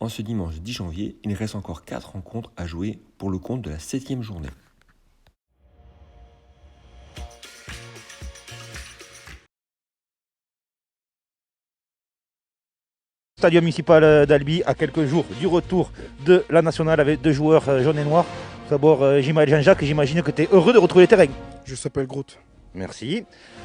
En ce dimanche 10 janvier, il reste encore 4 rencontres à jouer pour le compte de la 7e journée. Stadium municipal d'Albi, à quelques jours du retour de la nationale avec 2 joueurs jaunes et noirs. D'abord, Jean-Jacques, j'imagine que tu es heureux de retrouver les terrains. Je s'appelle Groot. Merci.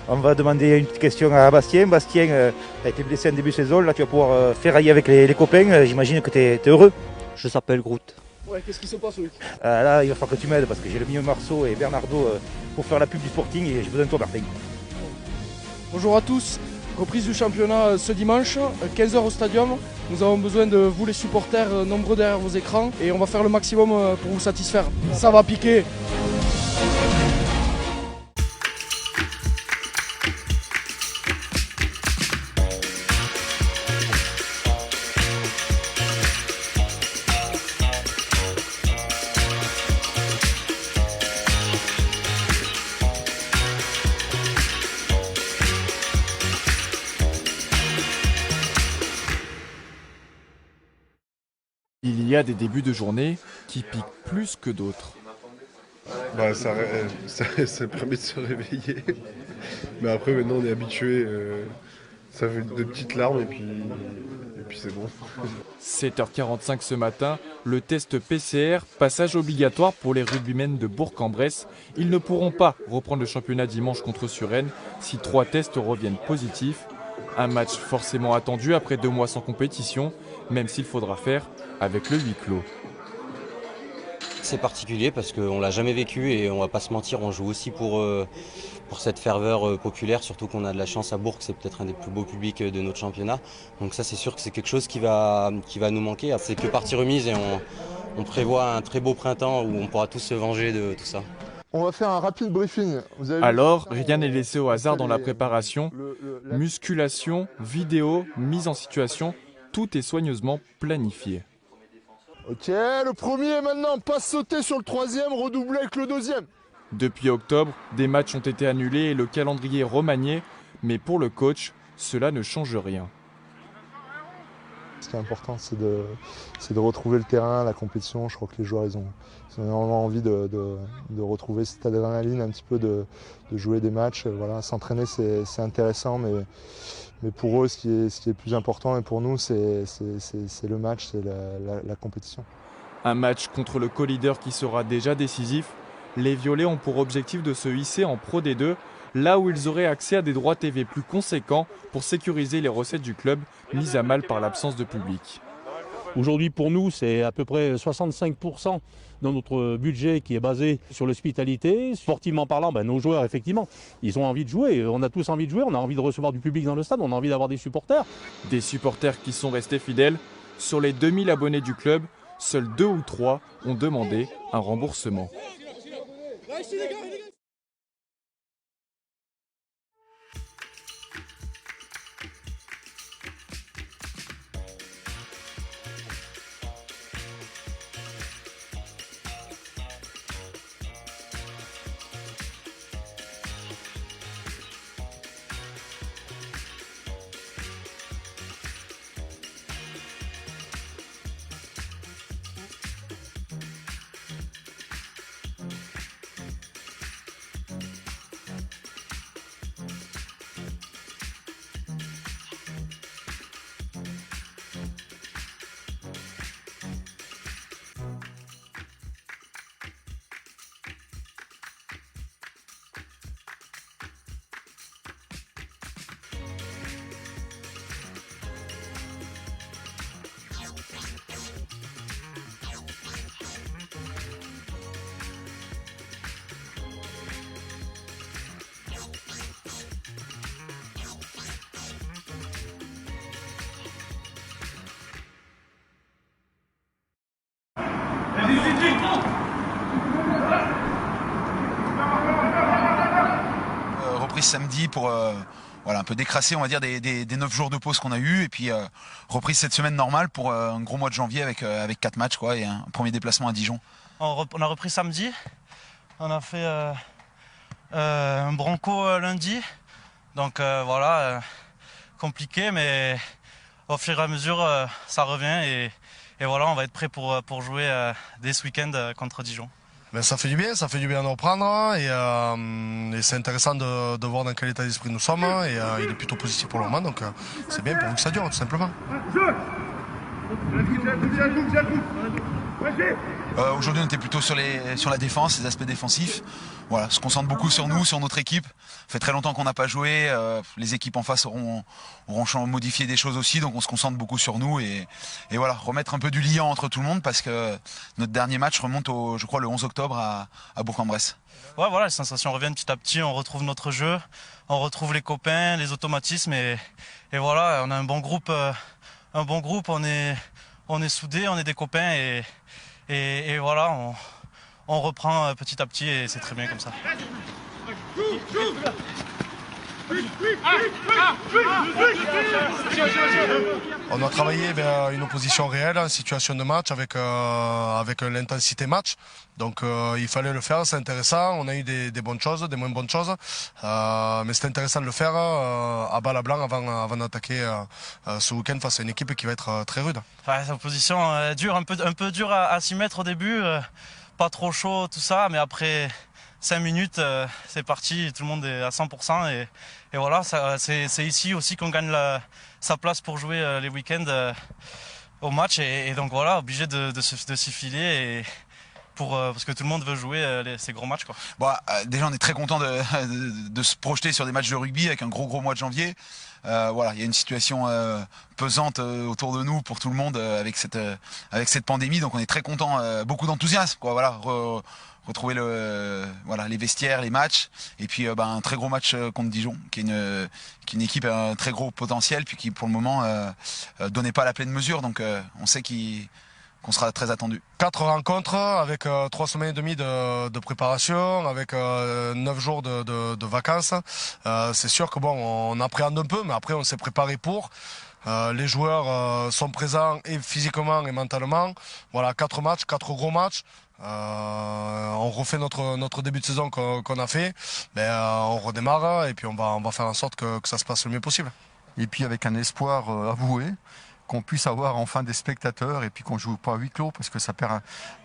On va demander une petite question à Bastien. Bastien, tu as été blessé en début de saison, là tu vas pouvoir ferrailler avec les copains. J'imagine que tu es heureux. Je s'appelle Groot. Ouais, qu'est-ce qui se passe, Loïc? Là, il va falloir que tu m'aides parce que j'ai le milieu Marceau et Bernardo pour faire la pub du Sporting et j'ai besoin de toi, Martin. Bonjour à tous. Reprise du championnat ce dimanche, 15h au stadium. Nous avons besoin de vous les supporters nombreux derrière vos écrans et on va faire le maximum pour vous satisfaire. Ça va piquer. Il y a des débuts de journée qui piquent plus que d'autres. Bah, ça permet de se réveiller. Mais après, maintenant, on est habitué. Ça fait de petites larmes et puis c'est bon. 7h45 ce matin, le test PCR, passage obligatoire pour les rugbymen de Bourg-en-Bresse. Ils ne pourront pas reprendre le championnat dimanche contre Suresnes si 3 tests reviennent positifs. Un match forcément attendu après 2 mois sans compétition, même s'il faudra faire avec le huis clos. C'est particulier parce qu'on ne l'a jamais vécu et on va pas se mentir, on joue aussi pour cette ferveur populaire, surtout qu'on a de la chance à Bourg, c'est peut-être un des plus beaux publics de notre championnat. Donc ça c'est sûr que c'est quelque chose qui va nous manquer. C'est que partie remise et on prévoit un très beau printemps où on pourra tous se venger de tout ça. On va faire un rapide briefing. Alors, rien n'est laissé au hasard dans la préparation. Musculation, vidéo, mise en situation, tout est soigneusement planifié. Ok, le premier maintenant, pas sauter sur le troisième, redoubler avec le deuxième. Depuis octobre, des matchs ont été annulés et le calendrier remanié, mais pour le coach, cela ne change rien. Ce qui est important, c'est de retrouver le terrain, la compétition. Je crois que les joueurs, ils ont énormément envie de retrouver cette adrénaline, un petit peu de jouer des matchs. Voilà, s'entraîner, c'est intéressant, mais pour eux, ce qui est plus important, et pour nous, c'est le match, c'est la compétition. Un match contre le co-leader qui sera déjà décisif. Les Violets ont pour objectif de se hisser en Pro D2, là où ils auraient accès à des droits TV plus conséquents pour sécuriser les recettes du club, mises à mal par l'absence de public. Aujourd'hui, pour nous, c'est à peu près 65% de notre budget qui est basé sur l'hospitalité. Sportivement parlant, nos joueurs, effectivement, ils ont envie de jouer. On a tous envie de jouer, on a envie de recevoir du public dans le stade, on a envie d'avoir des supporters. Des supporters qui sont restés fidèles. Sur les 2000 abonnés du club, seuls 2 ou 3 ont demandé un remboursement. Reprise samedi pour un peu décrasser, on va dire, des 9 jours de pause qu'on a eu, et puis reprise cette semaine normale pour un gros mois de janvier avec 4 matchs et un premier déplacement à Dijon. On a repris samedi, on a fait un bronco lundi, donc compliqué, mais au fur et à mesure ça revient voilà, on va être prêt pour jouer dès ce week-end contre Dijon. Ben, ça fait du bien de reprendre et c'est intéressant de voir dans quel état d'esprit nous sommes et il est plutôt positif pour le moment, donc c'est bien pourvu que ça dure tout simplement. Aujourd'hui on était plutôt sur la défense, les aspects défensifs. Voilà, se concentre beaucoup sur nous, sur notre équipe. Ça fait très longtemps qu'on n'a pas joué. Les équipes en face auront modifié des choses aussi, donc on se concentre beaucoup sur nous et voilà, remettre un peu du lien entre tout le monde parce que notre dernier match remonte je crois le 11 octobre à Bourg-en-Bresse. Ouais, voilà, les sensations reviennent petit à petit, on retrouve notre jeu, on retrouve les copains, les automatismes et voilà, on a un bon groupe, on est soudés, on est des copains et voilà, on reprend petit à petit et c'est très bien comme ça. On a travaillé une opposition réelle, une situation de match avec l'intensité match. Donc il fallait le faire, c'est intéressant. On a eu des bonnes choses, des moins bonnes choses. Mais c'est intéressant de le faire à balle à blanc avant d'attaquer ce week-end face à une équipe qui va être très rude. Enfin, cette opposition dure, un peu dur à s'y mettre au début. Pas trop chaud, tout ça, mais après 5 minutes, c'est parti, tout le monde est à 100% et voilà, c'est ici aussi qu'on gagne sa place pour jouer les week-ends au match et donc voilà, obligé de s'y filer parce que tout le monde veut jouer ces gros matchs, quoi. Bon, déjà on est très content de se projeter sur des matchs de rugby avec un gros mois de janvier. Voilà, il y a une situation pesante autour de nous pour tout le monde avec cette pandémie, donc on est très content, beaucoup d'enthousiasme, quoi. Voilà, retrouver les vestiaires, les matchs, et puis un très gros match contre Dijon, qui est une équipe à un très gros potentiel, puis qui pour le moment donnait pas la pleine mesure, donc on sait qu'on sera très attendu. 4 rencontres avec 3 semaines et demie de préparation, avec 9 jours de vacances. C'est sûr que on appréhende un peu, mais après on s'est préparé pour. Les joueurs sont présents et physiquement et mentalement. Voilà, 4 matchs, 4 gros matchs. On refait notre début de saison qu'on a fait. On redémarre et puis on va faire en sorte que ça se passe le mieux possible. Et puis avec un espoir avoué, qu'on puisse avoir enfin des spectateurs et puis qu'on joue pas à huis clos parce que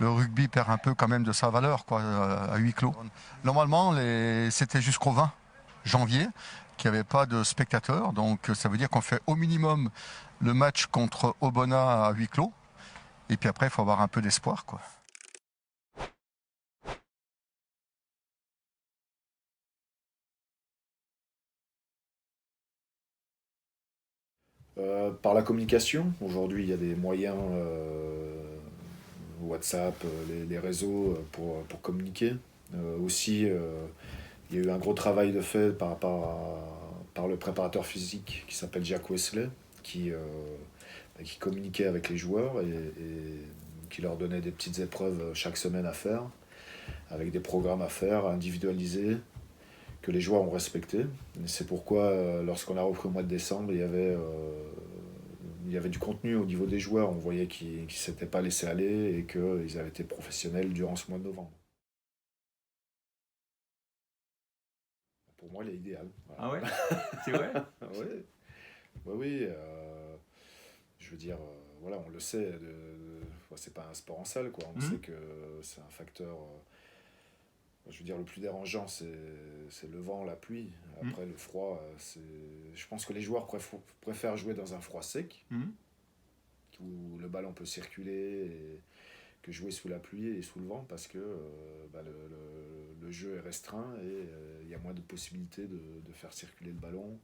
le rugby perd un peu quand même de sa valeur, quoi, à huis clos. Normalement, c'était jusqu'au 20 janvier qu'il n'y avait pas de spectateurs, donc ça veut dire qu'on fait au minimum le match contre Obona à huis clos et puis après il faut avoir un peu d'espoir, quoi. Par la communication, aujourd'hui il y a des moyens, WhatsApp, les réseaux pour communiquer. Aussi, il y a eu un gros travail de fait par le préparateur physique qui s'appelle Jack Wesley, qui communiquait avec les joueurs et qui leur donnait des petites épreuves chaque semaine à faire, avec des programmes à faire, individualisés, que les joueurs ont respecté. C'est pourquoi, lorsqu'on a repris au mois de décembre, il y avait du contenu au niveau des joueurs. On voyait qu'ils ne s'étaient pas laissés aller et qu'ils avaient été professionnels durant ce mois de novembre. Pour moi, il est idéal. Voilà. Ah ouais? C'est vrai? Ouais. Oui. Je veux dire, voilà, on le sait. C'est pas un sport en salle, quoi. On sait que c'est un facteur. Je veux dire, le plus dérangeant, c'est le vent, la pluie. Après, le froid, je pense que les joueurs préfèrent jouer dans un froid sec, où le ballon peut circuler, que jouer sous la pluie et sous le vent, parce que le jeu est restreint et il y a moins de possibilités de faire circuler le ballon,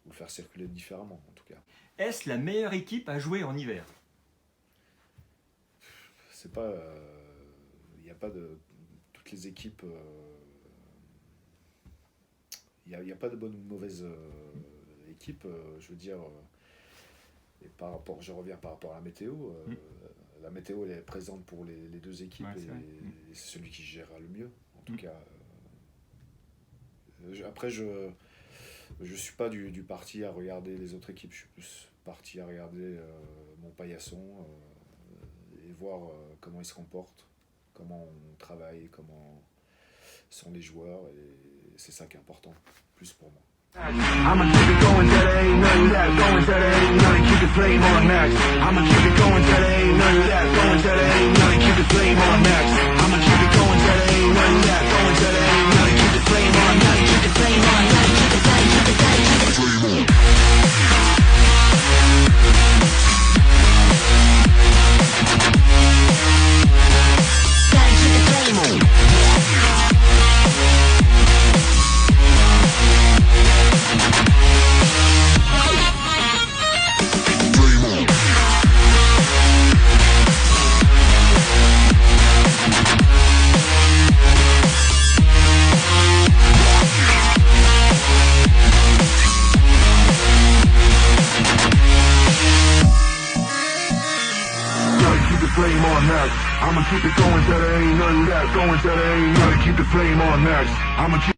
ou le faire circuler différemment, en tout cas. Est-ce la meilleure équipe à jouer en hiver? C'est pas... Il n'y a pas de... Toutes les équipes... Il n'y a pas de bonne ou mauvaise équipe, je veux dire... Et je reviens par rapport à la météo. La météo, elle est présente pour les deux équipes, et c'est celui qui gérera le mieux, en tout cas. Après, je ne suis pas du parti à regarder les autres équipes. Je suis plus parti à regarder mon paillasson et voir comment il se comporte, comment on travaille, comment sont les joueurs, et c'est ça qui est important, plus pour moi. I'm a keep it going, that ain't nothing that going, that ain't nothing, keep it flame on max. I'ma keep it going till there ain't none left. Going till there ain't none. Keep the flame on max. I'ma keep it going till there ain't none left. Going till there ain't none. Keep the flame on max. Keep the flame on max. Keep the flame, keep the flame, keep the flame on. Flame on max. I'ma keep it going till there ain't nothing left. Going till there ain't nothing. Keep the flame on max. I'ma keep